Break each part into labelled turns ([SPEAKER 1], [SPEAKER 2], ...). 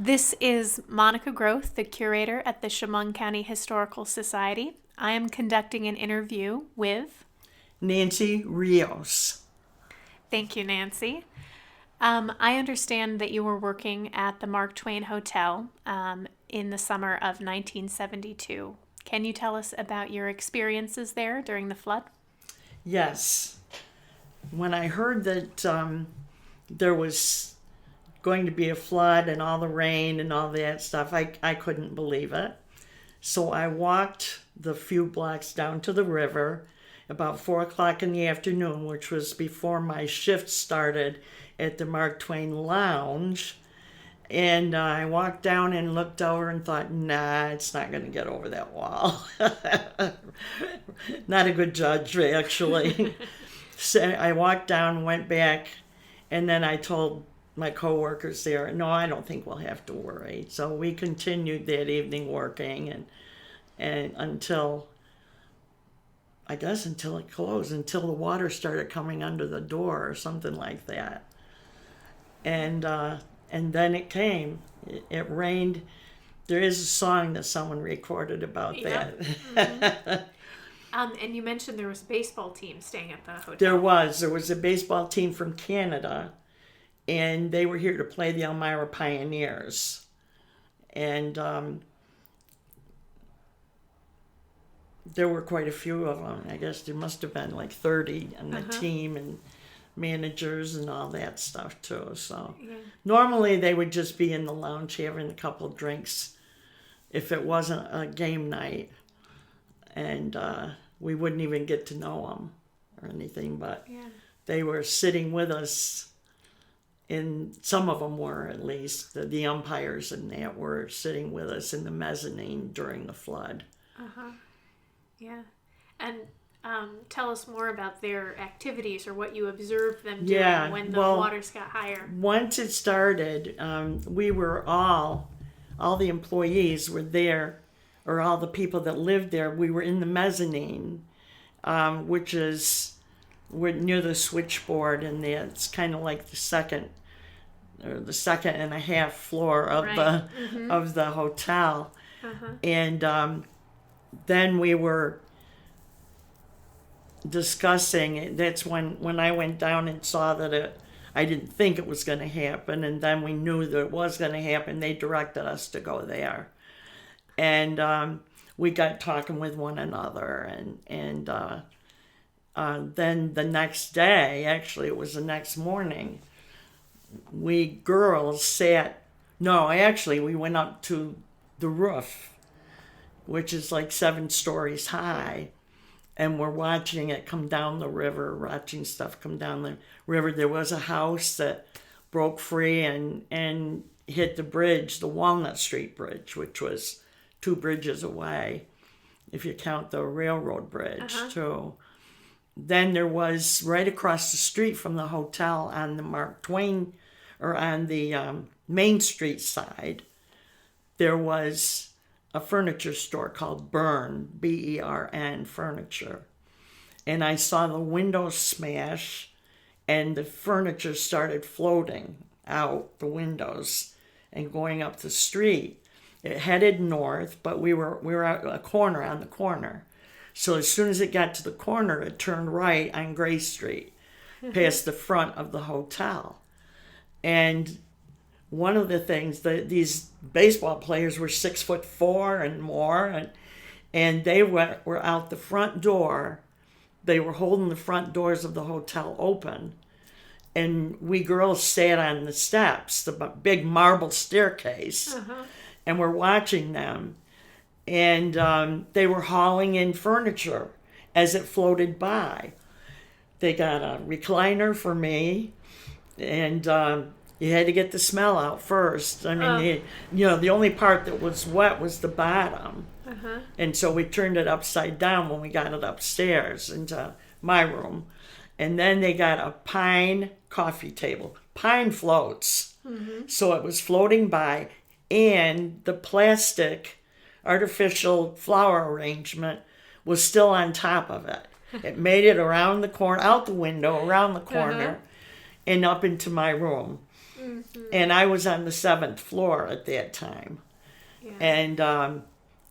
[SPEAKER 1] This is Monica Groth, the curator at the Chemung County Historical Society. I am conducting an interview with
[SPEAKER 2] Nancy Rios.
[SPEAKER 1] Thank you, Nancy. I understand that you were working at the Mark Twain Hotel in the summer of 1972. Can you tell us about your experiences there during the flood?
[SPEAKER 2] Yes. When I heard that there was going to be a flood and all the rain and all that stuff, I couldn't believe it. So I walked the few blocks down to the river about 4 o'clock in the afternoon, which was before my shift started at the Mark Twain Lounge. And I walked down and looked over and thought, nah, it's not going to get over that wall. Not a good judge, actually. So I walked down, went back, and then I told my coworkers there, no, I don't think we'll have to worry. So we continued that evening working and until it closed, until the water started coming under the door or something like that. And then it came. It rained. There is a song that someone recorded about that.
[SPEAKER 1] Mm-hmm. And you mentioned there was a baseball team staying at the hotel.
[SPEAKER 2] There was a baseball team from Canada, and they were here to play the Elmira Pioneers. And there were quite a few of them. I guess there must have been like 30 on the team, and managers and all that stuff too. So normally they would just be in the lounge having a couple of drinks if it wasn't a game night, and we wouldn't even get to know them or anything, but they were sitting with us. In some of them were, at least the umpires and that were sitting with us in the mezzanine during the flood.
[SPEAKER 1] Yeah. And tell us more about their activities or what you observed them doing when the waters got higher.
[SPEAKER 2] Once it started, we were all the employees were there, or all the people that lived there. We were in the mezzanine, which is near the switchboard, and it's kind of like the second and a half floor of the hotel. And then we were discussing. That's when I went down and saw that I didn't think it was going to happen, and then we knew that it was going to happen. They directed us to go there, and we got talking with one another, and then the next day, actually it was the next morning, we girls we went up to the roof, which is like 7 stories high, and we're watching it come down the river, watching stuff come down the river. There was a house that broke free and hit the bridge, the Walnut Street Bridge, which was 2 bridges away, if you count the railroad bridge too. Then there was, right across the street from the hotel on the Mark Twain, or on the Main Street side, there was a furniture store called Bern, Bern Furniture. And I saw the windows smash, and the furniture started floating out the windows and going up the street. It headed north, but we were at a corner on the corner. So as soon as it got to the corner, it turned right on Gray Street, past the front of the hotel. And one of the things, these baseball players were 6'4" and more, and they were out the front door. They were holding the front doors of the hotel open, and we girls sat on the steps, the big marble staircase, and we're watching them. And they were hauling in furniture as it floated by. They got a recliner for me, and you had to get the smell out first. I mean, the only part that was wet was the bottom. And so we turned it upside down when we got it upstairs into my room. And then they got a pine coffee table, pine floats. So it was floating by, and the plastic artificial flower arrangement was still on top of it. It made it around the corner, out the window, around the corner, and up into my room. And I was on the 7th floor at that time.
[SPEAKER 1] Yeah.
[SPEAKER 2] And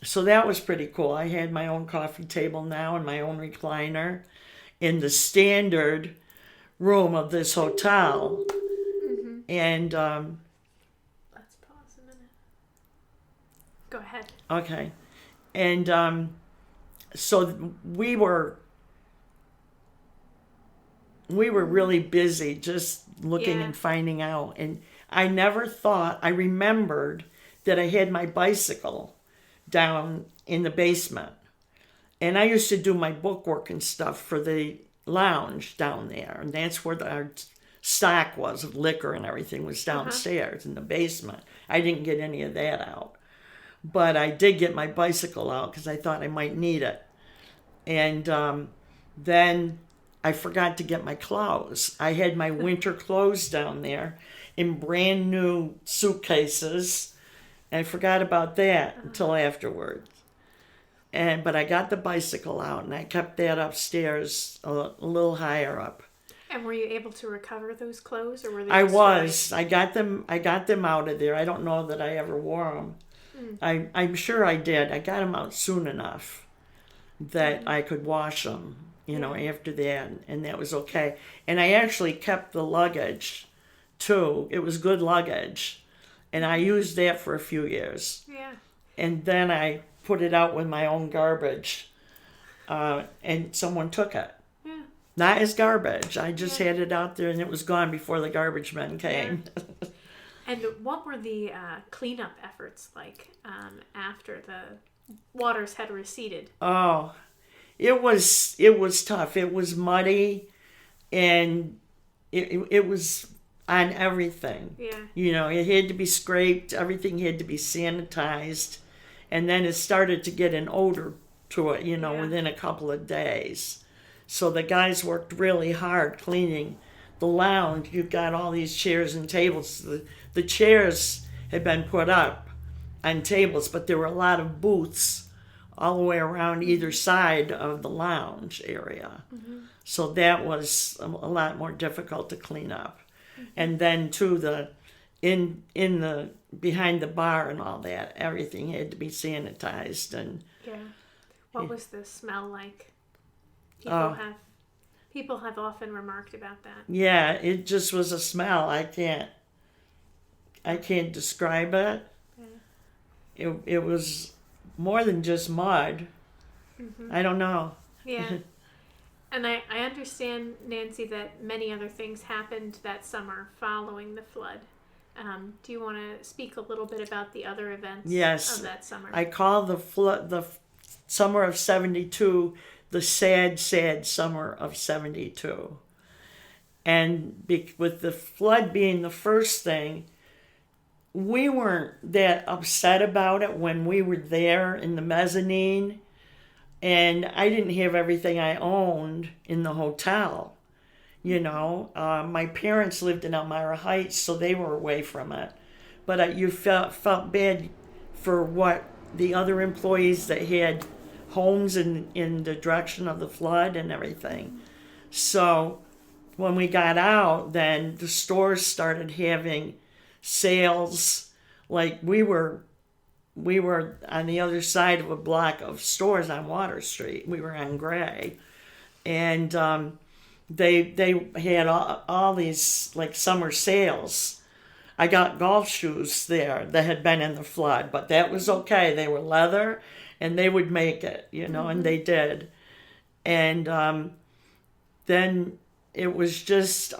[SPEAKER 2] so that was pretty cool. I had my own coffee table now and my own recliner in the standard room of this hotel. And
[SPEAKER 1] let's pause a minute. Go ahead.
[SPEAKER 2] okay. And so we were really busy just looking
[SPEAKER 1] Yeah.
[SPEAKER 2] and finding out. And I never thought, I remembered that I had my bicycle down in the basement. And I used to do my bookwork and stuff for the lounge down there. And that's where our stock was of liquor and everything was downstairs in the basement. I didn't get any of that out. But I did get my bicycle out because I thought I might need it. And then I forgot to get my clothes. I had my winter clothes down there in brand new suitcases. And I forgot about that until afterwards. But I got the bicycle out and I kept that upstairs a little higher up.
[SPEAKER 1] And were you able to recover those clothes, or were they?
[SPEAKER 2] I
[SPEAKER 1] destroyed?
[SPEAKER 2] was. I got them out of there. I don't know that I ever wore them. I'm sure I did. I got them out soon enough that I could wash them, after that, and that was okay. And I actually kept the luggage, too. It was good luggage, and I used that for a few years.
[SPEAKER 1] Yeah.
[SPEAKER 2] And then I put it out with my own garbage, and someone took it.
[SPEAKER 1] Yeah.
[SPEAKER 2] Not as garbage. I just had it out there, and it was gone before the garbage men came.
[SPEAKER 1] Yeah. And what were the cleanup efforts like after the waters had receded?
[SPEAKER 2] Oh, it was tough. It was muddy, and it was on everything.
[SPEAKER 1] Yeah.
[SPEAKER 2] It had to be scraped. Everything had to be sanitized, and then it started to get an odor to it. Within a couple of days. So the guys worked really hard cleaning the lounge. You've got all these chairs and tables. The chairs had been put up on tables, but there were a lot of booths all the way around either side of the lounge area. So that was a lot more difficult to clean up. And then too, in the behind the bar and all that, everything had to be sanitized. And
[SPEAKER 1] yeah. What was the smell like? People have often remarked about that.
[SPEAKER 2] Yeah, it just was a smell. I can't describe it. Yeah. It was more than just mud. I don't know.
[SPEAKER 1] Yeah. And I understand, Nancy, that many other things happened that summer following the flood. Do you want to speak a little bit about the other events of that summer?
[SPEAKER 2] I call the summer of 72 the sad, sad summer of 72. And with the flood being the first thing, we weren't that upset about it when we were there in the mezzanine. And I didn't have everything I owned in the hotel. My parents lived in Elmira Heights, so they were away from it. But you felt bad for what the other employees that had homes in the direction of the flood and everything. So when we got out, then the stores started having sales. Like we were on the other side of a block of stores on Water Street. We were on Gray. And they had all these like summer sales. I got golf shoes there that had been in the flood, but that was okay. They were leather and they would make it, and they did. And then it was just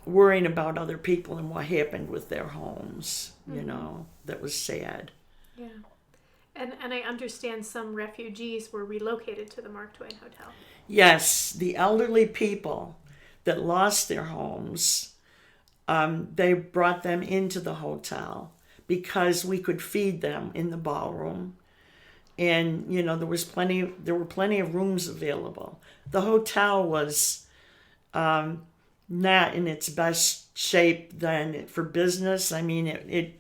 [SPEAKER 2] worrying about other people and what happened with their homes, that was sad.
[SPEAKER 1] Yeah. And I understand some refugees were relocated to the Mark Twain Hotel.
[SPEAKER 2] Yes, the elderly people that lost their homes, they brought them into the hotel because we could feed them in the ballroom. And, there were plenty of rooms available. The hotel was not in its best shape then for business. I mean,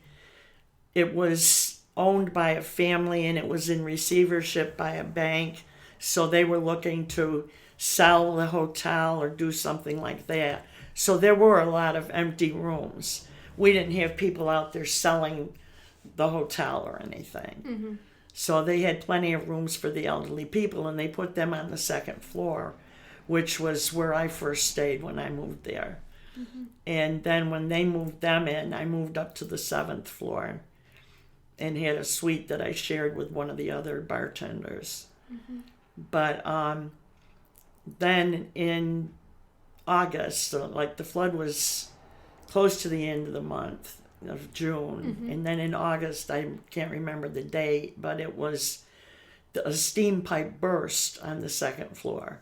[SPEAKER 2] it was owned by a family and it was in receivership by a bank. So they were looking to sell the hotel or do something like that. So there were a lot of empty rooms. We didn't have people out there selling the hotel or anything. So they had plenty of rooms for the elderly people, and they put them on the second floor, which was where I first stayed when I moved there. And then when they moved them in, I moved up to the seventh floor and had a suite that I shared with one of the other bartenders. But then in August, so like the flood was close to the end of the month of June, and then in August, I can't remember the date, but it was a steam pipe burst on the second floor,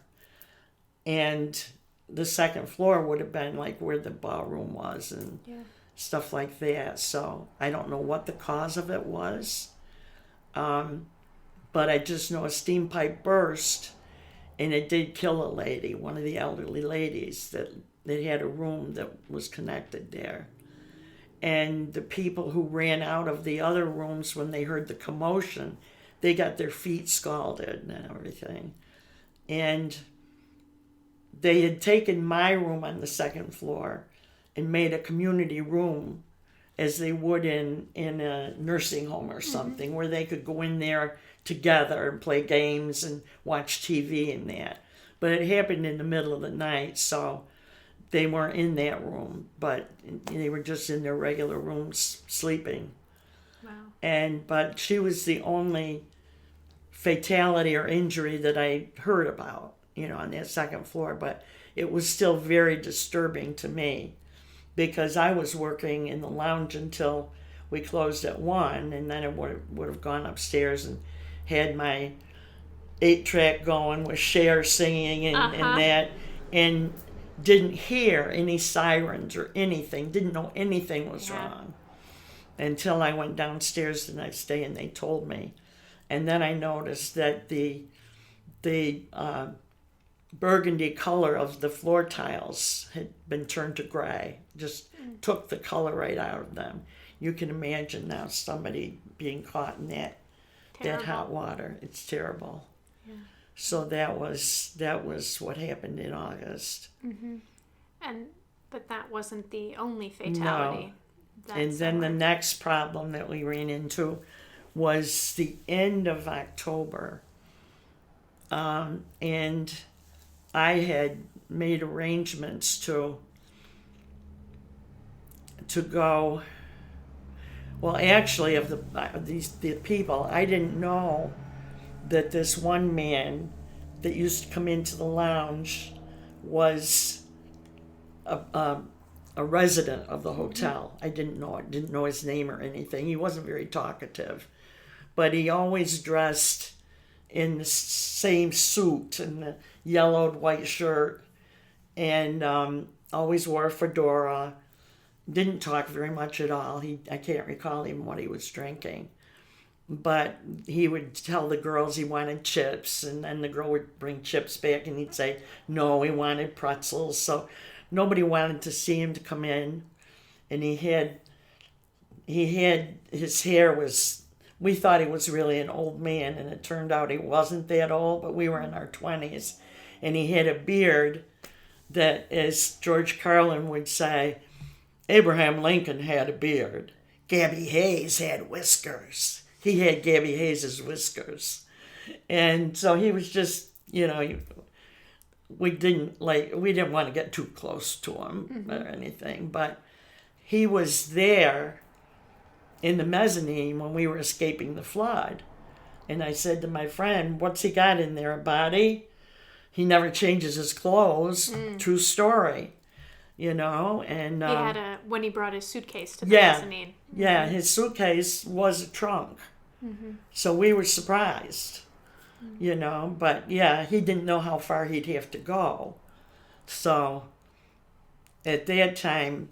[SPEAKER 2] and the second floor would have been like where the ballroom was and stuff like that. So I don't know what the cause of it was, but I just know a steam pipe burst, and it did kill a lady, one of the elderly ladies that had a room that was connected there. And the people who ran out of the other rooms when they heard the commotion, they got their feet scalded and everything. And they had taken my room on the second floor and made a community room as they would in a nursing home or something, where they could go in there together and play games and watch TV and that. But it happened in the middle of the night, so they weren't in that room, but they were just in their regular rooms sleeping.
[SPEAKER 1] Wow.
[SPEAKER 2] But she was the only fatality or injury that I heard about, on that second floor. But it was still very disturbing to me, because I was working in the lounge until we closed at 1, and then I would have gone upstairs and had my 8-track going with Cher singing and that, and didn't hear any sirens or anything, didn't know anything was wrong until I went downstairs the next day and they told me. And then I noticed that the burgundy color of the floor tiles had been turned to gray, just took the color right out of them. You can imagine now somebody being caught in that hot water. It's terrible. Yeah. So that was what happened in August.
[SPEAKER 1] But that wasn't the only fatality.
[SPEAKER 2] No. And then the next problem that we ran into was the end of October. And I had made arrangements to go. Well, actually, of the people, I didn't know that this one man that used to come into the lounge was a resident of the hotel. I didn't know his name or anything. He wasn't very talkative, but he always dressed in the same suit and the yellowed white shirt, and always wore a fedora. Didn't talk very much at all. I can't recall even what he was drinking. But he would tell the girls he wanted chips, and then the girl would bring chips back, and he'd say, no, he wanted pretzels. So nobody wanted to see him to come in. And he had his hair was, we thought he was really an old man, and it turned out he wasn't that old, but we were in our 20s. And he had a beard that, as George Carlin would say, Abraham Lincoln had a beard. Gabby Hayes had whiskers. He had Gabby Hayes' whiskers. And so he was just, we didn't want to get too close to him or anything, but he was there in the mezzanine when we were escaping the flood. And I said to my friend, what's he got in there, a body? He never changes his clothes. True story. And
[SPEAKER 1] he had when he brought his suitcase to the mezzanine.
[SPEAKER 2] Yeah, his suitcase was a trunk. So we were surprised, but yeah, he didn't know how far he'd have to go. So at that time,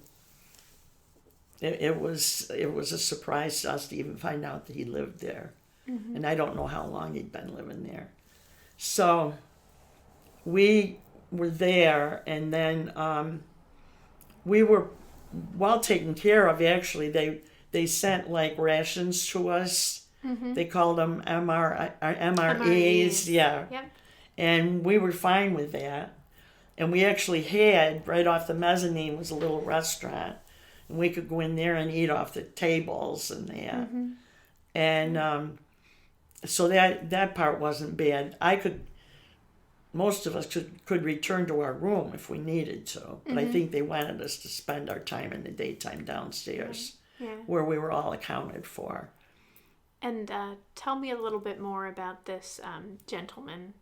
[SPEAKER 2] it was a surprise to us to even find out that he lived there. And I don't know how long he'd been living there. So we were there, and then we were well taken care of. Actually, they sent like rations to us. They called them MREs, yeah. Yep. And we were fine with that. And we actually had, right off the mezzanine was a little restaurant. And we could go in there and eat off the tables and that. And so that part wasn't bad. Most of us could return to our room if we needed to. But I think they wanted us to spend our time in the daytime downstairs, where we were all accounted for.
[SPEAKER 1] And tell me a little bit more about this gentleman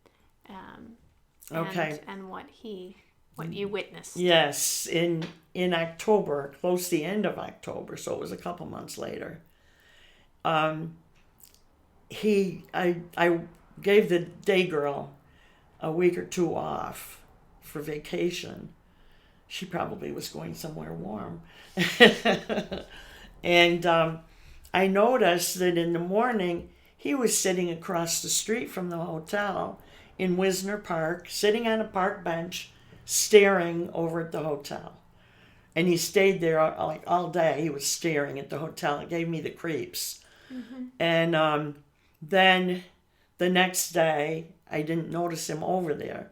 [SPEAKER 2] Okay.
[SPEAKER 1] and what you witnessed.
[SPEAKER 2] Yes, in October, close to the end of October, so it was a couple months later. I gave the day girl a week or two off for vacation. She probably was going somewhere warm. And I noticed that in the morning, he was sitting across the street from the hotel in Wisner Park, sitting on a park bench, staring over at the hotel. And he stayed there like all day. He was staring at the hotel. It gave me the creeps. And then the next day, I didn't notice him over there.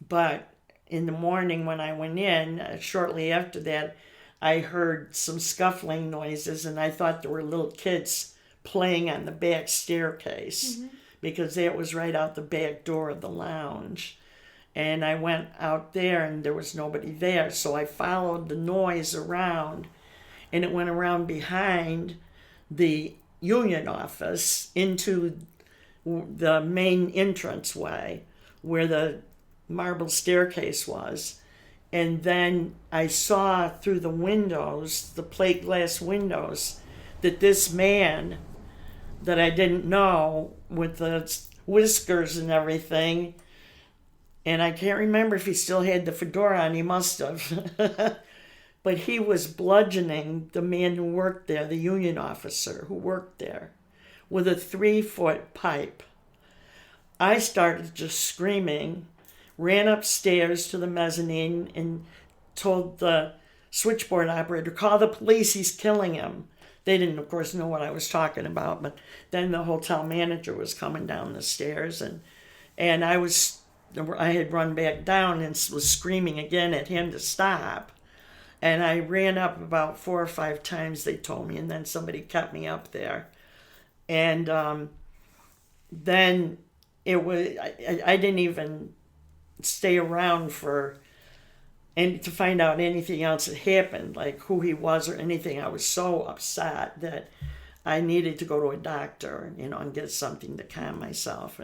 [SPEAKER 2] But in the morning when I went in, shortly after that, I heard some scuffling noises, and I thought there were little kids playing on the back staircase because that was right out the back door of the lounge. And I went out there, and there was nobody there. So I followed the noise around, and it went around behind the union office into the main entranceway where the marble staircase was. And then I saw through the windows, the plate glass windows, that this man that I didn't know with the whiskers and everything, and I can't remember if he still had the fedora on, he must have, but he was bludgeoning the man who worked there, the union officer who worked there, with a 3-foot pipe. I started just screaming, ran upstairs to the mezzanine and told the switchboard operator, call the police, he's killing him. They didn't, of course, know what I was talking about, but then the hotel manager was coming down the stairs, and I had run back down and was screaming again at him to stop. And I ran up about 4 or 5 times, they told me, and then somebody kept me up there. And then it was, I didn't even stay around to find out anything else that happened, like who he was or anything. I was so upset that I needed to go to a doctor, and get something to calm myself.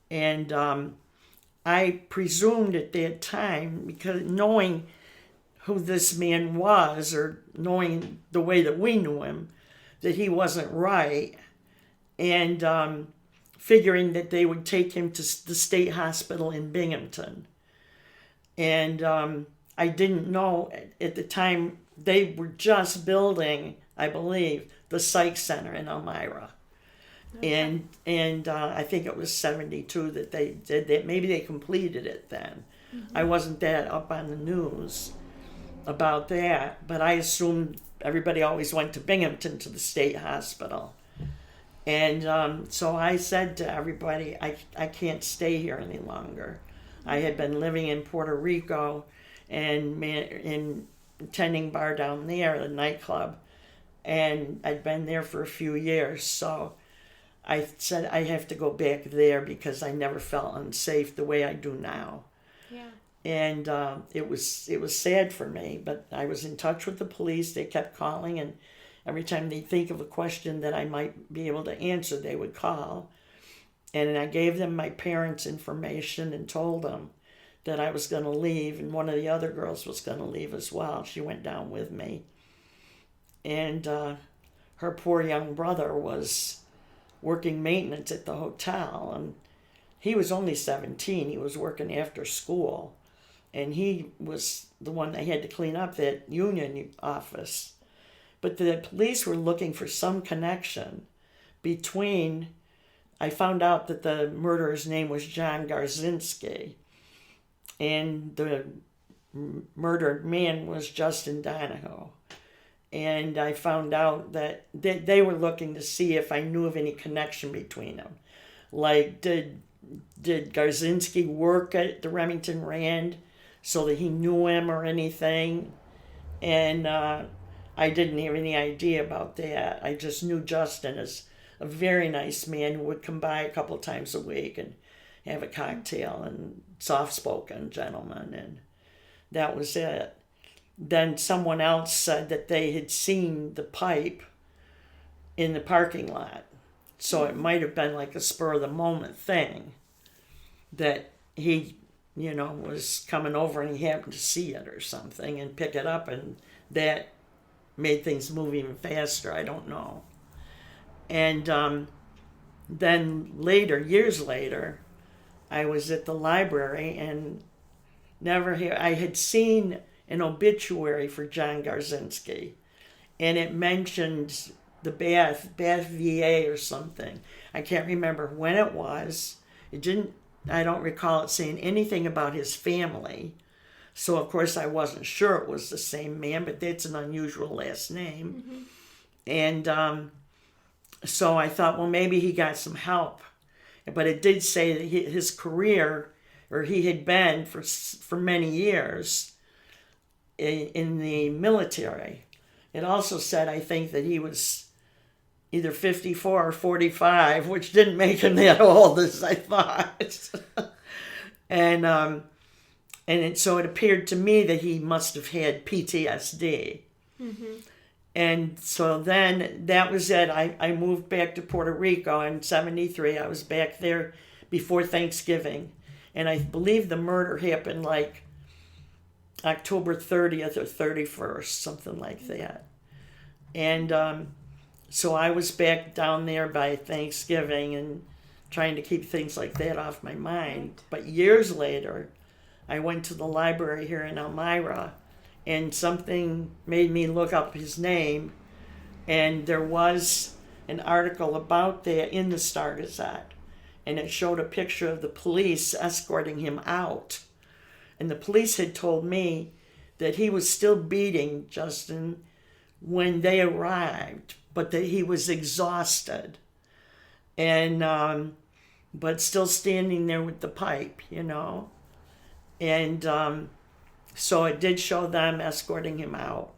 [SPEAKER 2] And I presumed at that time, because knowing who this man was, or knowing the way that we knew him, that he wasn't right, and figuring that they would take him to the state hospital in Binghamton. And I didn't know at the time, they were just building, I believe, the psych center in Elmira. Okay. And I think it was 72 that they did that. Maybe they completed it then. I wasn't that up on the news about that, but I assumed everybody always went to Binghamton to the state hospital. And so I said to everybody, I can't stay here any longer. I had been living in Puerto Rico and attending bar down there, the nightclub, and I'd been there for a few years. So I said I have to go back there because I never felt unsafe the way I do now.
[SPEAKER 1] Yeah.
[SPEAKER 2] And it was sad for me, but I was in touch with the police. They kept calling, and every time they think of a question that I might be able to answer, they would call. And I gave them my parents' information and told them that I was going to leave, and one of the other girls was going to leave as well. She went down with me. And her poor young brother was working maintenance at the hotel, and he was only 17. He was working after school, and he was the one that had to clean up that union office. But the police were looking for some connection between, I found out that the murderer's name was John Garzinski, and the murdered man was Justin Donahoe. And I found out that they were looking to see if I knew of any connection between them. Like, did Garzinski work at the Remington Rand so that he knew him or anything. And I didn't have any idea about that. I just knew Justin as a very nice man who would come by a couple times a week and have a cocktail, and soft-spoken gentleman, and that was it. Then someone else said that they had seen the pipe in the parking lot. So it might have been like a spur-of-the-moment thing that he, was coming over and he happened to see it or something and pick it up, and that made things move even faster. I don't know. And then later, years later, I was at the library and I had seen an obituary for John Garzinski, and it mentioned the Bath VA or something. I can't remember when it was. I don't recall it saying anything about his family. So of course I wasn't sure it was the same man, but that's an unusual last name.
[SPEAKER 1] Mm-hmm.
[SPEAKER 2] And so I thought, well, maybe he got some help. But it did say that his career, or he had been for many years in the military. It also said, I think, that he was either 54 or 45, which didn't make him that old as I thought. So it appeared to me that he must have had PTSD. Mm-hmm. And so then that was it. I moved back to Puerto Rico in 73. I was back there before Thanksgiving. And I believe the murder happened like October 30th or 31st, something like that. And so I was back down there by Thanksgiving and trying to keep things like that off my mind. Right. But years later, I went to the library here in Elmira, and something made me look up his name, and there was an article about that in the Star Gazette, and it showed a picture of the police escorting him out. And the police had told me that he was still beating Justin when they arrived, but that he was exhausted, and but still standing there with the pipe, And so it did show them escorting him out.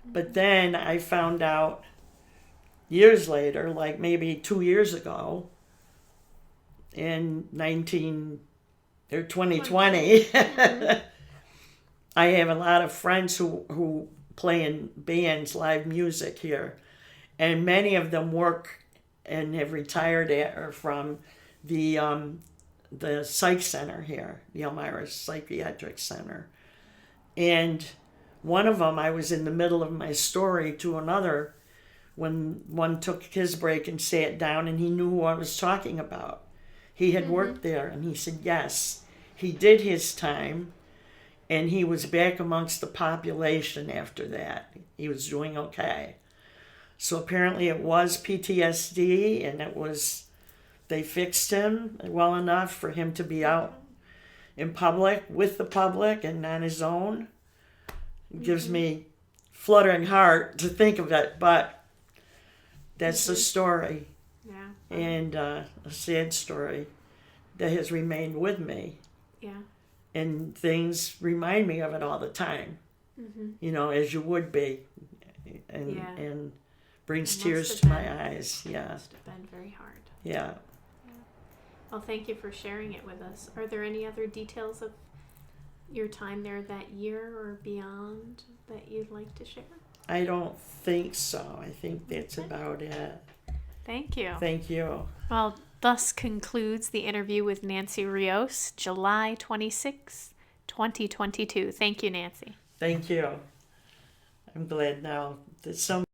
[SPEAKER 2] But then I found out years later, like maybe 2 years ago, in 2020, I have a lot of friends who play in bands, live music here. And many of them work and have retired from the psych center here, the Elmira Psychiatric Center. And one of them, I was in the middle of my story to another when one took his break and sat down, and he knew who I was talking about. He had worked there, and he said, yes, he did his time, and he was back amongst the population after that. He was doing okay. So apparently it was PTSD, and they fixed him well enough for him to be out in public, with the public, and on his own. It gives me fluttering heart to think of it, but that's the story.
[SPEAKER 1] Yeah.
[SPEAKER 2] And a sad story that has remained with me.
[SPEAKER 1] Yeah.
[SPEAKER 2] And things remind me of it all the time, as you would be. And brings tears to my eyes. Yeah.
[SPEAKER 1] It must have been very hard.
[SPEAKER 2] Yeah.
[SPEAKER 1] Well, thank you for sharing it with us. Are there any other details of your time there that year or beyond that you'd like to share?
[SPEAKER 2] I don't think so. I think that's about it.
[SPEAKER 1] Thank you.
[SPEAKER 2] Thank you.
[SPEAKER 1] Well, thus concludes the interview with Nancy Rios, July 26, 2022. Thank you, Nancy.
[SPEAKER 2] Thank you. I'm glad now that some